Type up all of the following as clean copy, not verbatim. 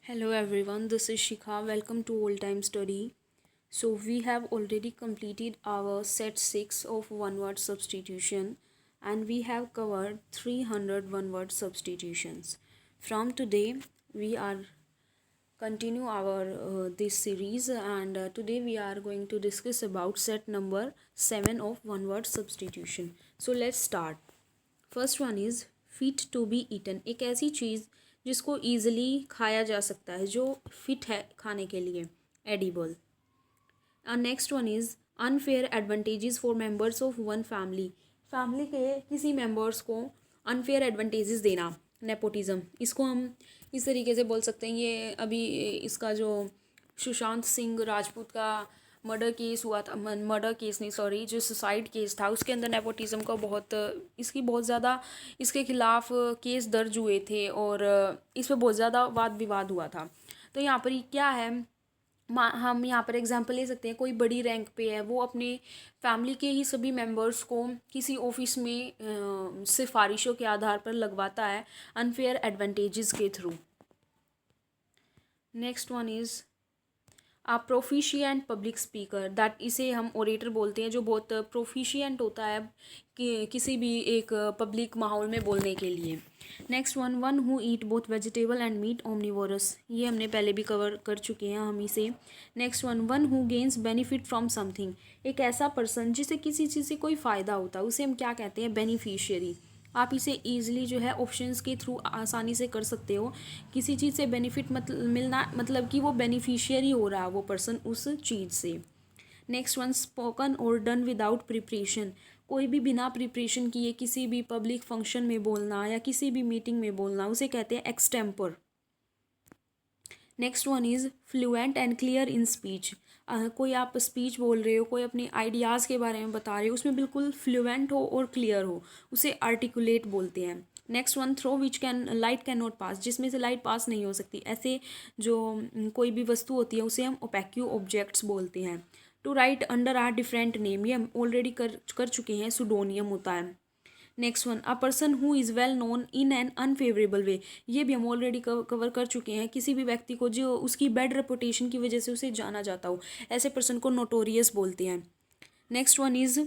Hello everyone, this is Shikha. Welcome to Old Time Study. So we have already completed our set 6 of one word substitution and we have covered 300 one word substitutions. From today we are continue our this series and today we are going to discuss about set number 7 of one word substitution. So let's start. First one is fit to be eaten. एक ऐसी चीज़ जिसको easily खाया जा सकता है, जो fit है खाने के लिए, edible. Next one is unfair advantages for members of one family. Family के किसी मेंबर्स को अनफेयर एडवांटेजेस देना, नेपोटिज्म। इसको हम इस तरीके से बोल सकते हैं, ये अभी इसका जो सुशांत सिंह राजपूत का मर्डर केस हुआ था, मर्डर केस नहीं सॉरी, जो सुसाइड केस था, उसके अंदर नेपोटिज्म का इसकी बहुत ज़्यादा इसके खिलाफ केस दर्ज हुए थे और इस पर बहुत ज़्यादा वाद विवाद हुआ था। तो यहाँ पर क्या है, हम यहाँ पर एग्जांपल ले सकते हैं, कोई बड़ी रैंक पे है, वो अपने फैमिली के ही सभी मेंबर्स को किसी ऑफिस में सिफारिशों के आधार पर लगवाता है अनफेयर एडवांटेजेस के थ्रू। नेक्स्ट वन इज़ आप प्रोफिशिएंट पब्लिक स्पीकर, दैट इसे हम ओरेटर बोलते हैं, जो बहुत प्रोफिशिएंट होता है कि किसी भी एक पब्लिक माहौल में बोलने के लिए। Next one who eat both vegetable and meat omnivorous, ये हमने पहले भी कवर कर चुके हैं हम इसे। Next one who gains benefit from something, एक ऐसा पर्सन जिसे किसी चीज़ से कोई फ़ायदा होता है, उसे हम क्या कहते हैं, बेनिफिशियरी। आप इसे ईजिली जो है ऑप्शंस के थ्रू आसानी से कर सकते हो। किसी चीज़ से बेनिफिट मिलना मतलब कि वो बेनिफिशियरी हो रहा है वो पर्सन उस चीज़ से। नेक्स्ट वन स्पोकन और डन विदाउट प्रिपरेशन, कोई भी बिना प्रिपरेशन किए किसी भी पब्लिक फंक्शन में बोलना या किसी भी मीटिंग में बोलना, उसे कहते हैं extempore. Next one is fluent and clear in speech, कोई आप स्पीच बोल रहे हो, कोई अपने आइडियाज़ के बारे में बता रहे हो, उसमें बिल्कुल फ्लुएंट हो और क्लियर हो, उसे आर्टिकुलेट बोलते हैं। Next one through which light can not pass, जिसमें से लाइट पास नहीं हो सकती, ऐसे जो कोई भी वस्तु होती है उसे हम ओपेक्यू ऑब्जेक्ट्स बोलते हैं। To write under are different name, ये हम ऑलरेडी कर चुके हैं, सुडोनियम होता है। Next one a person who is well known in an unfavourable way, ये भी हम ऑलरेडी कवर कर चुके हैं, किसी भी व्यक्ति को जो उसकी बैड रेपुटेशन की वजह से उसे जाना जाता हो, ऐसे पर्सन को नोटोरियस बोलते हैं। Next one is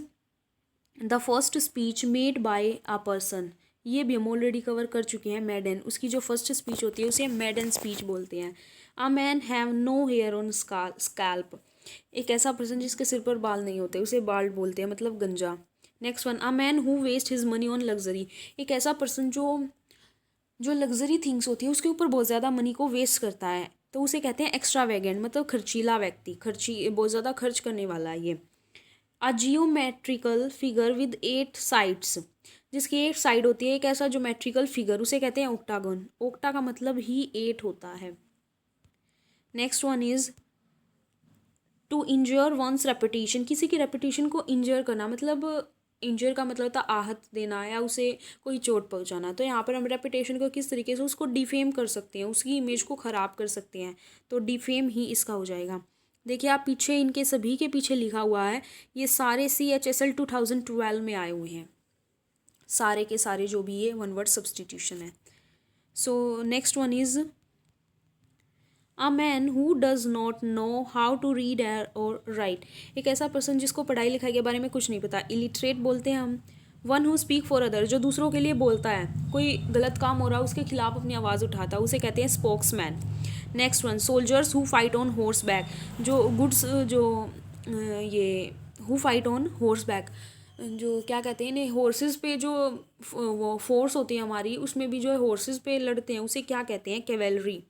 the first speech made by a person, ये भी हम ऑलरेडी कवर कर चुके हैं, मैडन, उसकी जो फर्स्ट स्पीच होती है उसे मैडन स्पीच बोलते हैं। A man have no hair on scalp, एक ऐसा पर्सन जिसके सिर पर बाल नहीं होते, उसे बाल्ड बोलते हैं, मतलब गंजा। Next one a man who waste his money on luxury, एक ऐसा पर्सन जो जो लग्जरी थिंग्स होती है उसके ऊपर बहुत ज़्यादा मनी को वेस्ट करता है, तो उसे कहते हैं एक्स्ट्रावेगेंट, मतलब खर्चीला व्यक्ति, बहुत ज़्यादा खर्च करने वाला है ये। अ जियोमेट्रिकल फिगर विद 8 साइड्स, जिसकी 8 साइड होती है, एक ऐसा ज्योमेट्रिकल फिगर, उसे कहते हैं ओक्टागन। ओक्टा का मतलब ही 8 होता है। Next one is to injure one's reputation, किसी की रेपुटेशन को इंजर करना, मतलब इंजर का मतलब था आहत देना या उसे कोई चोट पहुंचाना। तो यहाँ पर हम रेपुटेशन को किस तरीके से उसको डिफेम कर सकते हैं, उसकी इमेज को ख़राब कर सकते हैं, तो डिफेम ही इसका हो जाएगा। देखिए आप पीछे इनके सभी के पीछे लिखा हुआ है, ये सारे CHSL 2012 में आए हुए हैं, सारे के सारे जो भी ये वन वर्ड सब्सटीट्यूशन है। So next one is a man who does not know how to read और राइट, एक ऐसा पर्सन जिसको पढ़ाई लिखाई के बारे में कुछ नहीं पता, इलिटरेट बोलते हैं हम। One who speak for other, जो दूसरों के लिए बोलता है, कोई गलत काम हो रहा है उसके खिलाफ अपनी आवाज़ उठाता है, उसे कहते हैं spokesman. Next one soldiers who fight on horse back, जो गुड्स जो ये who fight on horse back, जो क्या कहते हैं इन्हें, हॉर्सेस पे जो वो फोर्स होती है हमारी, उसमें भी जो है हॉर्सेस पे लड़ते हैं, उसे क्या कहते हैं, cavalry.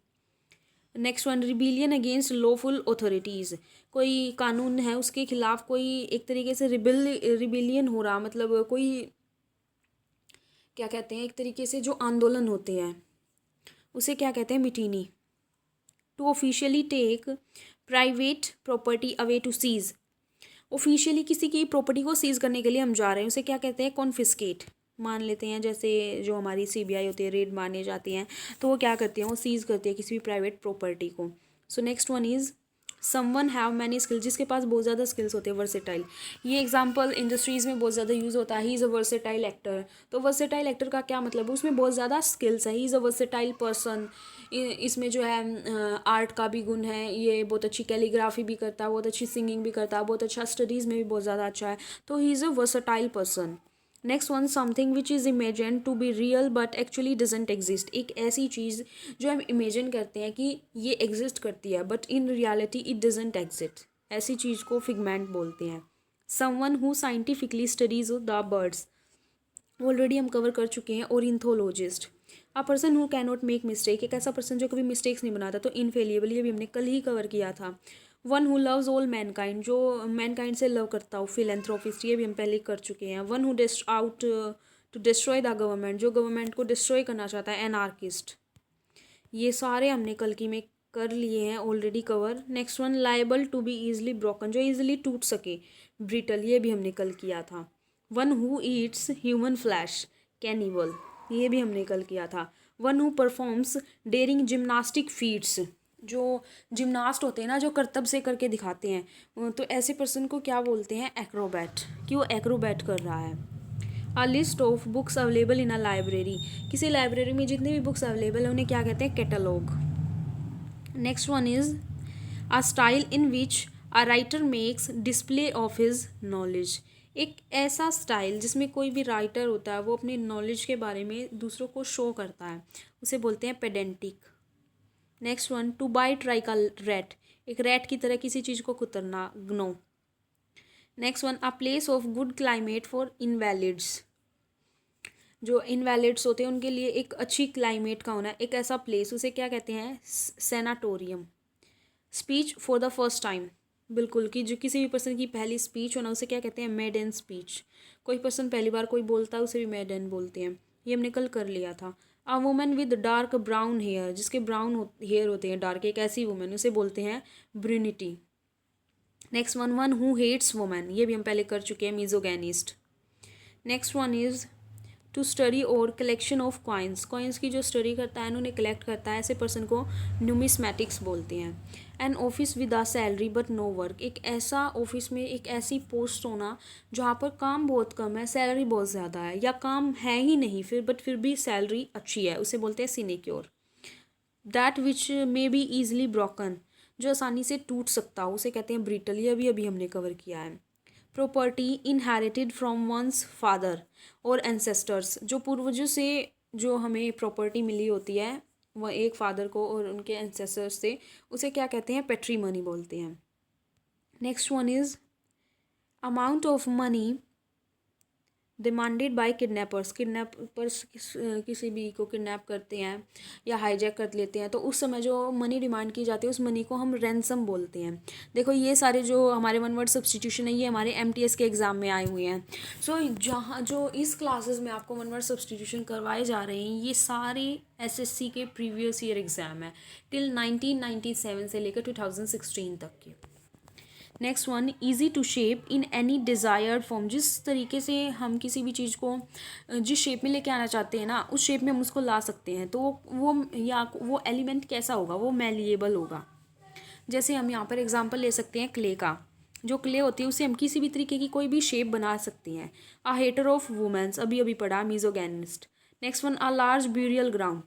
Next one rebellion against lawful authorities, कोई कानून है उसके खिलाफ कोई एक तरीके से रिबिलियन हो रहा, मतलब कोई क्या कहते हैं, एक तरीके से जो आंदोलन होते हैं उसे क्या कहते हैं, mutiny. To officially take private property away to seize, officially किसी की प्रॉपर्टी को सीज करने के लिए हम जा रहे हैं, उसे क्या कहते हैं, कॉन्फिस्केट। मान लेते हैं जैसे जो हमारी CBI होती है, रेड मारने जाती हैं, तो वो क्या करती हैं, वो सीज़ करती है किसी भी प्राइवेट प्रॉपर्टी को। सो next one is someone have many skill, जिसके पास बहुत ज़्यादा स्किल्स होते हैं, वर्सेटाइल। ये एग्जांपल इंडस्ट्रीज़ में बहुत ज़्यादा यूज़ होता है, he is a versatile actor. तो वर्सेटाइल एक्टर का क्या मतलब है, उसमें बहुत ज़्यादा स्किल्स है, he is a versatile person. इसमें जो है आर्ट का भी गुण है, ये बहुत अच्छी कैलीग्राफी भी करता है, बहुत अच्छी सिंगिंग भी करता है, बहुत अच्छा स्टडीज़ में भी बहुत ज़्यादा अच्छा है, तो he is a versatile person. Next one, something which is imagine to be real but actually doesn't exist. एक ऐसी चीज़ जो हम इमेजिन करते हैं कि ये एग्जिस्ट करती है but in reality it doesn't exist, ऐसी चीज़ को फिगमेंट बोलते हैं। Someone who scientifically studies the birds, already हम कवर कर चुके हैं। Ornithologist, a person who can not make mistake, एक ऐसा पर्सन जो कभी मिस्टेक्स नहीं बनाता, तो इनफेलिएबल, ये भी हमने कल ही कवर किया था। One who loves all Mankind, जो मैनकाइंड से लव करता हो, फिलेंथ्रोपिस्ट, ये भी हम पहले कर चुके हैं। One who out to destroy the government, जो गवर्नमेंट को डिस्ट्रॉय करना चाहता है, एनार्किस्ट। ये सारे हमने कल की में कर लिए हैं already cover. Next one, liable to be easily broken, जो ईजिली टूट सके, ब्रिटल, ये भी हमने कल किया था। One who eats human flesh, cannibal, ये भी हमने कल किया था। One who performs daring gymnastic feats, जो जिम्नास्ट होते हैं ना, जो करतब से करके दिखाते हैं, तो ऐसे पर्सन को क्या बोलते हैं, एक्रोबैट, कि वो एक्रोबैट कर रहा है। A list of books available in a library, किसी लाइब्रेरी में जितनी भी बुक्स अवेलेबल है उन्हें क्या कहते हैं, catalogue. Next one is a style in which a writer makes display of his knowledge, एक ऐसा स्टाइल जिसमें कोई भी राइटर होता है वो अपनी नॉलेज के बारे में दूसरों को शो करता है, उसे बोलते हैं pedantic. Next one, to bite like a rat, एक रैट की तरह किसी चीज़ को कुतरना, gnaw. Next one, a place of good climate for invalids, जो इनवैलिड्स होते हैं उनके लिए एक अच्छी क्लाइमेट का होना, एक ऐसा प्लेस, उसे क्या कहते हैं, sanatorium. Speech for the first time, बिल्कुल, कि जो किसी भी पर्सन की पहली स्पीच होना उसे क्या कहते हैं, मेडन स्पीच। कोई पर्सन पहली बार कोई बोलता है उसे भी मेडन बोलते हैं, ये हमने कल कर लिया था। A woman with dark brown hair, जिसके ब्राउन हेयर होते हैं डार्क, एक ऐसी वुमन, उसे बोलते हैं brunette. Next one, one who hates woman, ये भी हम पहले कर चुके हैं, misogynist. Next one is to study or collection of coins, coins की जो स्टडी करता है उन्हें कलेक्ट करता है, ऐसे पर्सन को न्यूमिस्मैटिक्स बोलते हैं। An office with a salary but no work, एक ऐसा ऑफिस में एक ऐसी पोस्ट होना जहाँ पर काम बहुत कम है, सैलरी बहुत ज़्यादा है, या काम है ही नहीं फिर भी सैलरी अच्छी है, उसे बोलते हैं sinecure. That which may be easily broken, जो आसानी से टूट सकता हो, उसे कहते हैं ब्रिटल, ये भी अभी हमने कवर किया है। Property inherited from once father और एंसेस्टर्स, जो पूर्वजों से जो हमें प्रॉपर्टी मिली होती है वह एक फादर को और उनके एंसेस्टर्स से, उसे क्या कहते हैं, पेट्रीमनी बोलते हैं। Next one is amount of money demanded by kidnappers, kidnappers किसी भी को किडनैप करते हैं या हाईजैक कर लेते हैं, तो उस समय जो मनी डिमांड की जाती है उस मनी को हम रैंसम बोलते हैं। देखो ये सारे जो हमारे वन वर्ड सब्सटीट्यूशन है ये हमारे MTS के एग्ज़ाम में आए हुए हैं। सो जहाँ जो इस क्लासेस में आपको वन वर्ड सब्सटीट्यूशन करवाए जा रहे हैं ये सारे SSC के प्रीवियस ईयर एग्ज़ाम है, टिल 1997 से लेकर 2016 तक के। Next one, easy to shape in any desired form, जिस तरीके से हम किसी भी चीज़ को जिस शेप में लेके आना चाहते हैं ना उस शेप में हम उसको ला सकते हैं, तो वो एलिमेंट कैसा होगा, वो मैलिएबल होगा। जैसे हम यहाँ पर एग्जांपल ले सकते हैं क्ले का, जो क्ले होती है उसे हम किसी भी तरीके की कोई भी शेप बना सकते हैं। अ हेटर ऑफ वुमेन्स, अभी अभी पढ़ा, misogynist. Next one, a large burial ground,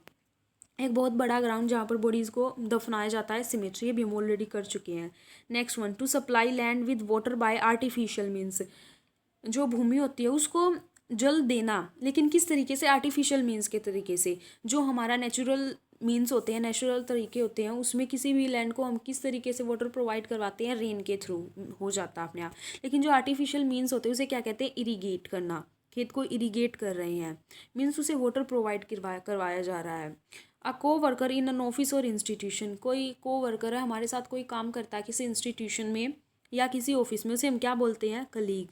एक बहुत बड़ा ग्राउंड जहाँ पर बॉडीज़ को दफनाया जाता है, सिमेट्री, ये भी हम ऑलरेडी कर चुके हैं। Next one, to supply land with water by artificial means, जो भूमि होती है उसको जल देना, लेकिन किस तरीके से, आर्टिफिशियल मीन्स के तरीके से। जो हमारा नेचुरल मीन्स होते हैं, नेचुरल तरीके होते हैं, उसमें किसी भी लैंड को हम किस तरीके से वाटर प्रोवाइड करवाते हैं, रेन के थ्रू हो जाता है अपने आप। लेकिन जो आर्टिफिशियल मीन्स होते हैं उसे क्या कहते हैं, इरीगेट करना, खेत को इरीगेट कर रहे हैं, मीन्स उसे वाटर प्रोवाइड करवाया जा रहा है। अ को वर्कर इन एन ऑफिस और इंस्टीट्यूशन, कोई को वर्कर है हमारे साथ कोई काम करता है किसी इंस्टीट्यूशन में या किसी ऑफिस में, उसे हम क्या बोलते हैं, colleague,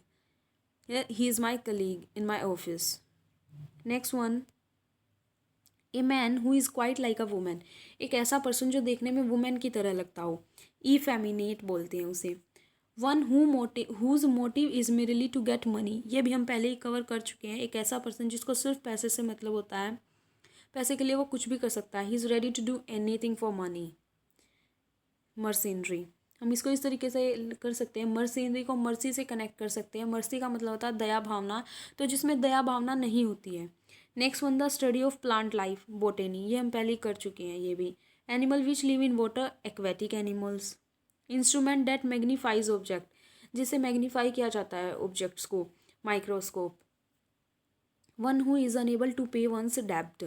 he is my colleague in my office. Next one, a man who is quite like a women, एक ऐसा पर्सन जो देखने में वुमेन की तरह लगता हो, इफेमिनेट बोलते हैं उसे। One whose motive is merely to get money, ये भी हम पहले ही कवर कर चुके हैं, एक ऐसा पर्सन जिसको सिर्फ पैसे से मतलब होता है, पैसे के लिए वो कुछ भी कर सकता है, he is ready to do anything for money, mercenary. हम इसको इस तरीके से कर सकते हैं, मर्सिनरी को मर्सी से कनेक्ट कर सकते हैं। मर्सी का मतलब होता है दया भावना, तो जिसमें दया भावना नहीं होती है। Next one the study of plant life, botany, ये हम पहले ही कर चुके हैं ये भी। Animal which live in water, aquatic animals. Instrument that magnifies object, जिससे मैग्नीफाई किया जाता है ऑब्जेक्ट्स को, microscope. One who is unable to pay one's डेब्ट,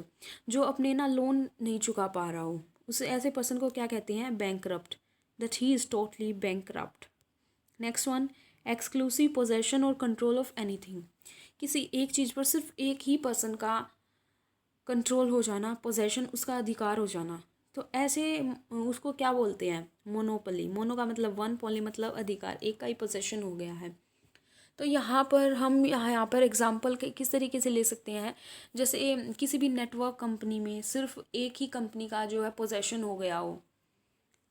जो अपने ना लोन नहीं चुका पा रहा हो, उसे ऐसे पर्सन को क्या कहते हैं, bankrupt, that he is totally bankrupt. Next one, exclusive possession और कंट्रोल ऑफ एनीथिंग, किसी एक चीज़ पर सिर्फ एक ही पर्सन का कंट्रोल हो जाना, पोजेशन उसका अधिकार हो जाना, तो ऐसे उसको क्या बोलते हैं, मोनोपोली। मोनो का मतलब वन, पोली मतलब अधिकार, एक का ही पोजेशन हो गया है। तो यहाँ पर हम यहाँ पर एग्जांपल किस तरीके से ले सकते हैं, जैसे किसी भी नेटवर्क कंपनी में सिर्फ एक ही कंपनी का जो है पोजेशन हो गया हो,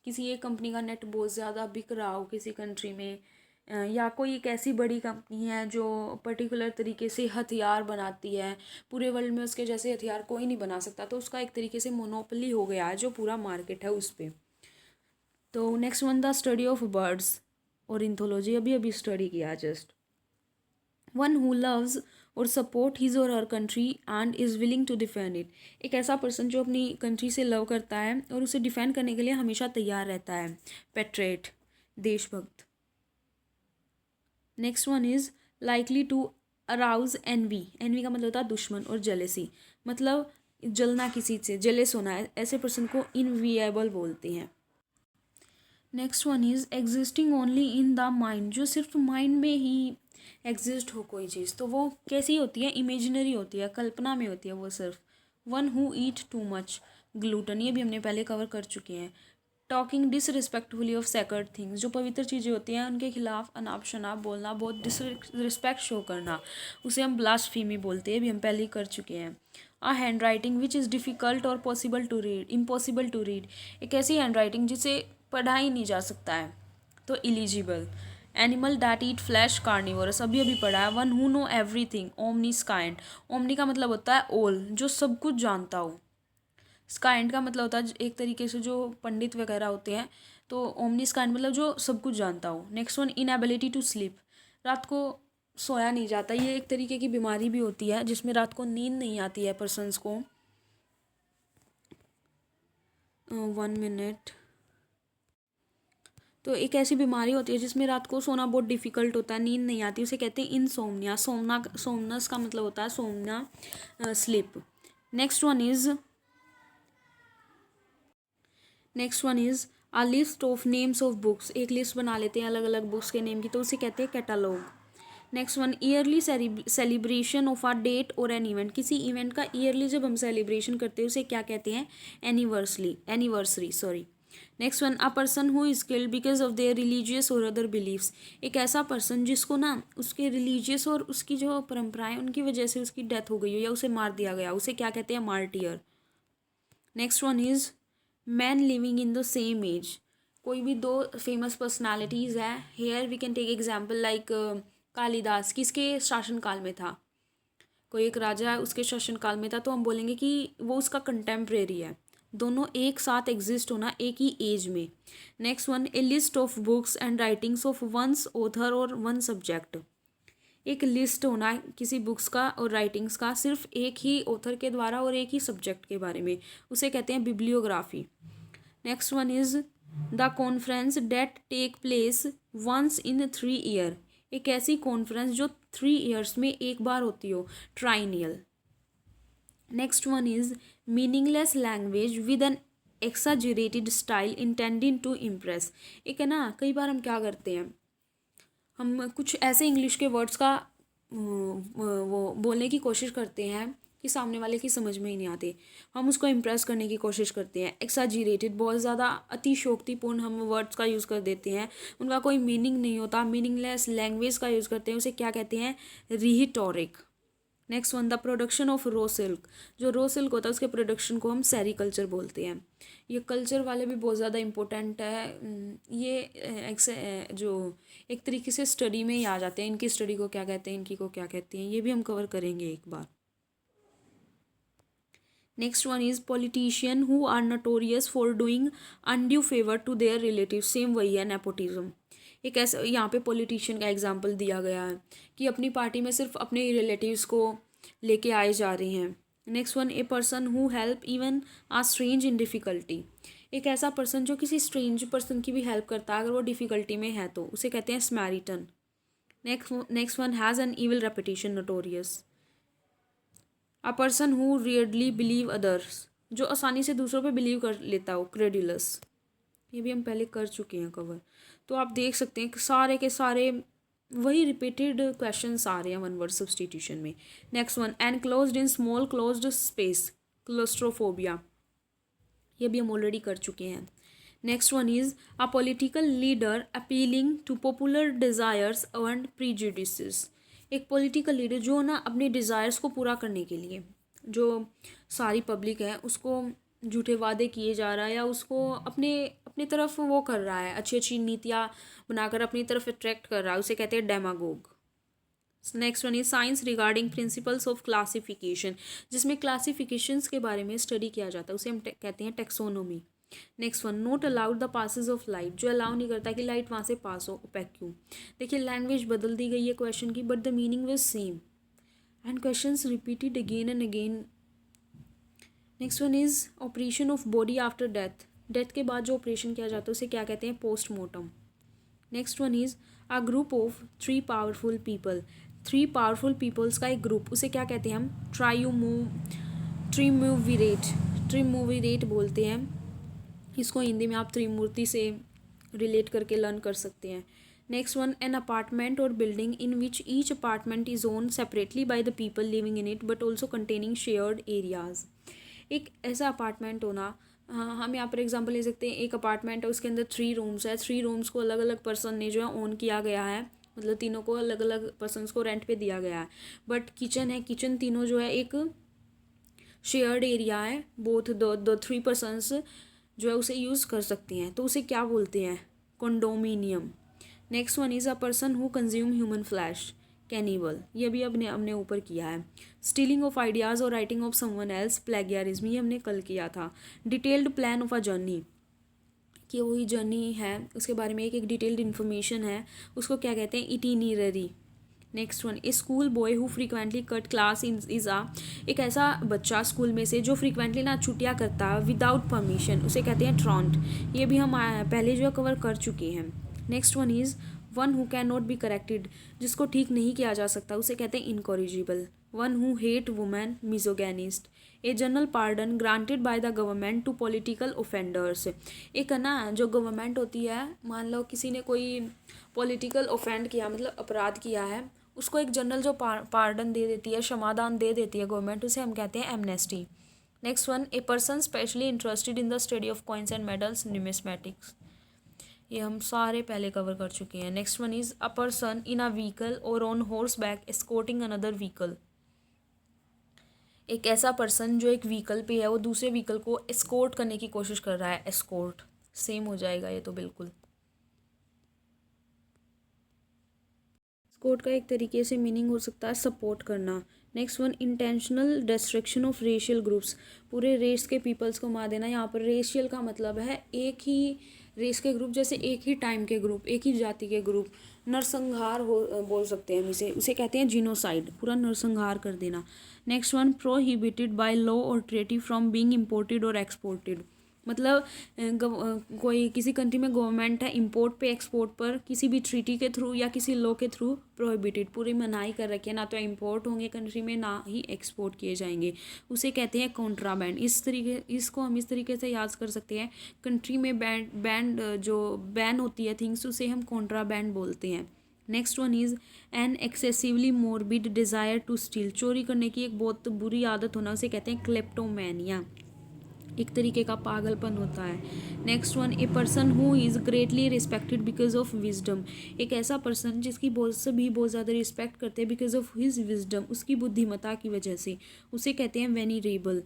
किसी एक कंपनी का नेट बहुत ज़्यादा बिक रहा हो किसी कंट्री में, या कोई एक ऐसी बड़ी कंपनी है जो पर्टिकुलर तरीके से हथियार बनाती है, पूरे वर्ल्ड में उसके जैसे हथियार कोई नहीं बना सकता, तो उसका एक तरीके से मोनोपोली हो गया है जो पूरा मार्केट है उस पर। तो next one the study of birds, ornithology, अभी अभी स्टडी किया just. One who loves or support his or her country and is willing to defend it, एक ऐसा पर्सन जो अपनी कंट्री से लव करता है और उसे डिफेंड करने के लिए हमेशा तैयार रहता है, पेट्रेट, देशभक्त। Next one is likely to arouse envy, envy का मतलब होता है दुश्मन, और जेलेसी मतलब जलना, किसी से जेलेस होना है, ऐसे पर्सन को इनविएबल बोलते हैं। Next one is existing only in the mind, जो सिर्फ माइंड में ही एग्जिस्ट हो कोई चीज़, तो वो कैसी होती है, इमेजिनरी होती है, कल्पना में होती है वो सिर्फ। One who eat too much, gluten, ये भी हमने पहले कवर कर चुके हैं। Talking disrespectfully of sacred things, जो पवित्र चीज़ें होती हैं उनके खिलाफ अनाप शनाप बोलना, बहुत डिसरिस्पेक्ट शो करना, उसे हम ब्लास्फेमी बोलते हैं, भी हम पहले ही कर चुके हैं। A handwriting which is difficult or possible to read, impossible to read, एक ऐसी हैंड राइटिंग जिसे पढ़ा ही नहीं जा सकता है, तो illegible. Animal that eat flesh, carnivorous, अभी अभी पढ़ा है। One who know everything, omniscient, omni का मतलब होता है ऑल, जो सब कुछ जानता हो। स्काइंड का मतलब होता है एक तरीके से जो पंडित वगैरह होते हैं, तो ओमनीस्काइंड मतलब जो सब कुछ जानता हो। Next one, inability to sleep, रात को सोया नहीं जाता, ये एक तरीके की बीमारी भी होती है जिसमें रात को नींद नहीं आती है पर्सन्स को। 1 मिनट। तो एक ऐसी बीमारी होती है जिसमें रात को सोना बहुत डिफ़िकल्ट होता है, नींद नहीं आती, उसे कहते हैं इनसोमनिया। सोमनस का मतलब होता है सोमना, sleep. Next one is a list of names of books, एक लिस्ट बना लेते हैं अलग अलग बुक्स के नेम की, तो उसे कहते हैं catalogue. Next one, yearly celebration of a date और एन इवेंट, किसी इवेंट का ईयरली जब हम सेलिब्रेशन करते हैं उसे क्या कहते हैं, anniversary sorry. Next one, a person who is killed because of their religious और अदर बिलीव्स, एक ऐसा पर्सन जिसको ना उसके रिलीजियस और उसकी जो परंपराएं उनकी वजह से उसकी डेथ हो गई हो या उसे मार दिया गया, उसे क्या कहते हैं, martyr. Next one is man living in the same age, कोई भी दो फेमस पर्सनालिटीज़ है, here we can take example like Kalidas, किसके शासनकाल में था, कोई एक राजा है उसके शासनकाल में था, तो हम बोलेंगे कि वो उसका कंटेम्प्रेरी है, दोनों एक साथ एग्जिस्ट होना एक ही एज में। Next one, a list of books and writings of one's author और वन सब्जेक्ट, एक लिस्ट होना किसी बुक्स का और राइटिंग्स का सिर्फ एक ही ऑथर के द्वारा और एक ही सब्जेक्ट के बारे में, उसे कहते हैं bibliography. Next one is the conference that take place once in 3 year, एक ऐसी कॉन्फ्रेंस जो 3 ईयर्स में एक बार होती हो, triennial. Next one is meaningless language with an exaggerated style intending to impress, एक है ना, कई बार हम क्या करते हैं, हम कुछ ऐसे इंग्लिश के वर्ड्स का वो बोलने की कोशिश करते हैं कि सामने वाले की समझ में ही नहीं आते, हम उसको इम्प्रेस करने की कोशिश करते हैं। एक्साजीरेटेड, बहुत ज़्यादा अतिशयोक्तिपूर्ण हम वर्ड्स का यूज़ कर देते हैं, उनका कोई मीनिंग नहीं होता, मीनिंगलेस लैंग्वेज का यूज़ करते हैं, उसे क्या कहते हैं, rhetoric. Next one, the production of raw silk, जो रो सिल्क होता है उसके प्रोडक्शन को हम सेरीकल्चर बोलते हैं। ये कल्चर वाले भी बहुत ज़्यादा इम्पोर्टेंट है, ये जो एक तरीके से स्टडी में ही आ जाते हैं, इनकी स्टडी को क्या कहते हैं, इनकी को क्या कहते हैं, ये भी हम कवर करेंगे एक बार। Next one is politician who are notorious for doing undue favour to their relative, same वही है नेपोटिज्म। एक ऐसा यहाँ पे पॉलिटिशियन का एग्जाम्पल दिया गया है कि अपनी पार्टी में सिर्फ अपने रिलेटिव्स को लेके आए जा रहे हैं। Next one, a person who help even a stranger in difficulty, एक ऐसा पर्सन जो किसी स्ट्रेंज पर्सन की भी हेल्प करता है अगर वो डिफ़िकल्टी में है तो उसे कहते हैं Samaritan. Next one, has an evil reputation, notorious. A person who rarely believe others, जो आसानी से दूसरों पे बिलीव कर लेता हो, क्रेडुलस। ये भी हम पहले कर चुके हैं कवर। तो आप देख सकते हैं कि सारे के सारे वही रिपीटेड क्वेश्चंस आ रहे हैं वन वर्ड सब्सटीट्यूशन में। Next one, enclosed in small closed space, claustrophobia, ये भी हम ऑलरेडी कर चुके हैं। Next one is a political leader appealing to popular desires and prejudices, एक पॉलिटिकल लीडर जो ना अपने डिज़ायर्स को पूरा करने के लिए जो सारी पब्लिक है उसको झूठे वादे किए जा रहा है या उसको अपने अपनी तरफ वो कर रहा है, अच्छी अच्छी नीतियाँ बनाकर अपनी तरफ अट्रैक्ट कर रहा है, उसे कहते हैं demagogue. Next one is science regarding principles of classification, जिसमें क्लासिफिकेशंस के बारे में स्टडी किया जाता है, उसे हम कहते हैं taxonomy. Next one, note allowed the passes of light, जो अलाउ नहीं करता कि लाइट वहाँ से पास हो, ओपेक्यू। देखिए लैंग्वेज बदल दी गई है क्वेश्चन की but the meaning was same and questions repeated again and again. Next one is operation of body after death, death के बाद जो ऑपरेशन किया जाता है उसे क्या कहते हैं, postmortem. Next one is a group of three powerful people, three powerful peoples का एक ग्रुप, उसे क्या कहते हैं हम, ट्रीमूविरेट, ट्रीमूविरेट बोलते हैं इसको, हिंदी में आप त्रिमूर्ति से रिलेट करके लर्न कर सकते हैं। नेक्स्ट वन, एन अपार्टमेंट और building in which each apartment is own separately by the people living in it but also containing shared areas, एक ऐसा अपार्टमेंट होना, हाँ हम यहाँ पर एग्जांपल ले सकते हैं, एक अपार्टमेंट है उसके अंदर 3 रूम्स है, 3 रूम्स को अलग अलग पर्सन ने जो है ओन किया गया है, मतलब तीनों को अलग अलग पर्सनस को रेंट पे दिया गया है। बट किचन है, किचन तीनों जो है एक शेयर्ड एरिया है, बोथ द 3 पर्सनस जो है उसे यूज़ कर सकती हैं, तो उसे क्या बोलते हैं, condominium. Next one is a person who consume human flesh, cannibal, ये भी अपने हमने ऊपर किया है। स्टीलिंग ऑफ आइडियाज़ और writing of someone else, plagiarism, ये हमने कल किया था। Detailed plan of a journey, कि वही जर्नी है उसके बारे में एक डिटेल्ड इन्फॉर्मेशन है, उसको क्या कहते हैं, itinerary. Next one, a school boy who frequently cut class in is a, एक ऐसा बच्चा स्कूल में से जो फ्रीक्वेंटली ना छुट्टियाँ करता है विदाउट परमिशन, उसे कहते हैं ट्रॉन्ट, ये भी हम पहले जो कवर कर चुके हैं। Next one is one who can not be corrected, जिसको ठीक नहीं किया जा सकता उसे कहते हैं incorrigible. One who hate women, misogynist. A general pardon granted by the government to political offenders, एक है ना जो गवर्नमेंट होती है, मान लो किसी ने कोई पॉलिटिकल ऑफेंड किया मतलब अपराध किया है, उसको एक जनरल जो पार्डन दे देती है, क्षमादान दे देती है गवर्नमेंट, उसे हम कहते हैं amnesty. Next one, a person specially interested in the study of coins and medals, numismatics, ये हम सारे पहले कवर कर चुके हैं। Next one is a person in a vehicle or on horseback escorting another vehicle, एक ऐसा person जो एक व्हीकल पे है वो दूसरे व्हीकल को एस्कॉर्ट करने की कोशिश कर रहा है, एस्कॉर्ट, सेम हो जाएगा ये तो बिल्कुल। एस्कॉर्ट का एक तरीके से मीनिंग हो सकता है सपोर्ट करना। Next one, intentional destruction of racial groups, पूरे रेस के पीपल्स को मार देना, यहाँ पर रेशियल का मतलब है एक ही रेस के ग्रुप, जैसे एक ही टाइम के ग्रुप, एक ही जाति के ग्रुप, नरसंहार हो बोल सकते हैं हम इसे, उसे कहते हैं जीनोसाइड, पूरा नरसंहार कर देना। Next one, prohibited by law और ट्रेटी फ्रॉम बीइंग इम्पोर्टेड और एक्सपोर्टेड, मतलब कोई किसी कंट्री में गवर्नमेंट है इंपोर्ट पे एक्सपोर्ट पर किसी भी ट्रीटी के थ्रू या किसी लॉ के थ्रू प्रोहिबिटेड, पूरी मनाही कर रखी है, ना तो इंपोर्ट होंगे कंट्री में ना ही एक्सपोर्ट किए जाएंगे, उसे कहते हैं कॉन्ट्राबैंड। इसको हम इस तरीके से याद कर सकते हैं, कंट्री में बैंड जो बैन होती है थिंग्स उसे हम कॉन्ट्राबैंड बोलते हैं। Next one is an excessively morbid desire to steal, चोरी करने की एक बहुत बुरी आदत होना, उसे कहते हैं क्लेप्टोमैनिया, एक तरीके का पागलपन होता है। Next one, a person who is greatly respected because of wisdom, एक ऐसा पर्सन जिसकी बहुत ज़्यादा रिस्पेक्ट करते हैं बिकॉज ऑफ हिज विजडम, उसकी बुद्धिमत्ता की वजह से, उसे कहते हैं venerable.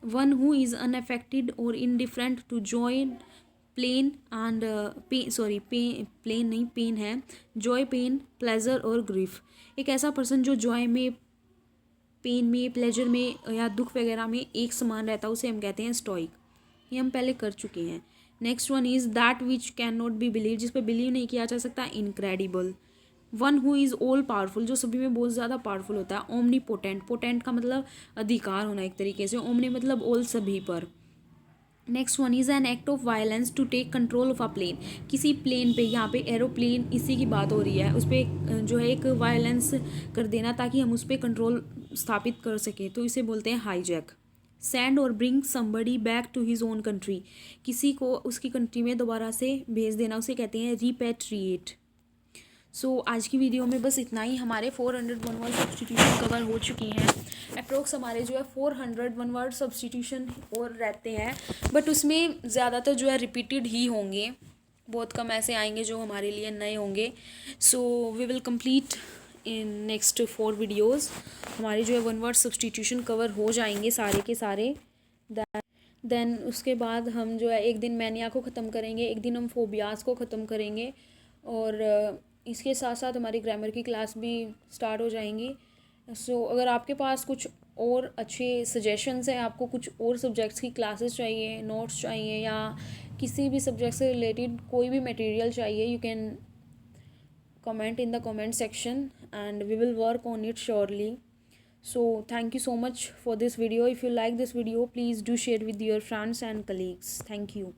One who is unaffected और indifferent to joy plain and plain नहीं पेन है, जॉय पेन प्लेजर और ग्रीफ, एक ऐसा पर्सन जो जॉय में पेन में, प्लेजर में या दुख वगैरह में एक समान रहता है उसे हम कहते हैं स्टोइक। ये हम पहले कर चुके हैं। Next one is that which can not B believe, जिस पर बिलीव नहीं किया जा सकता, incredible. One who is all powerful, जो सभी में बहुत ज़्यादा पावरफुल होता है। ओमनी पोटेंट, पोटेंट का मतलब अधिकार होना एक तरीके से, ओमनी मतलब ऑल, सभी पर। Next one is an act of violence to take control of a plane, किसी प्लेन पे, यहाँ पे एरोप्लेन इसी की बात हो रही है, उस पर जो है एक वायलेंस कर देना ताकि हम उस पर कंट्रोल स्थापित कर सकें, तो इसे बोलते हैं हाईजैक। सेंड और bring somebody back to his own country, किसी को उसकी कंट्री में दोबारा से भेज देना, उसे कहते हैं रिपेट्रिएट। सो आज की वीडियो में बस इतना ही। हमारे 400 वन वर्ड सब्सटीट्यूशन कवर हो चुकी हैं। अप्रोक्स हमारे जो है 400 वन वर्ड सब्सटीट्यूशन और रहते हैं, बट उसमें ज़्यादातर जो है रिपीटेड ही होंगे, बहुत कम ऐसे आएंगे जो हमारे लिए नए होंगे। So we will complete in next 4 videos. हमारे जो है वन वर्ड सब्सटीट्यूशन कवर हो जाएंगे सारे के सारे। देन उसके बाद हम जो है एक दिन मैनिया को ख़त्म करेंगे, एक दिन हम फोबियास को ख़त्म करेंगे, और इसके साथ साथ हमारी ग्रामर की क्लास भी स्टार्ट हो जाएंगी। सो अगर आपके पास कुछ और अच्छे सजेशंस हैं, आपको कुछ और सब्जेक्ट्स की क्लासेस चाहिए, नोट्स चाहिए, या किसी भी सब्जेक्ट से रिलेटेड कोई भी मटेरियल चाहिए, you can comment in the comment section and we will work on it surely. So thank you so much for this video. If you like this video, please do share with your friends and colleagues. Thank you.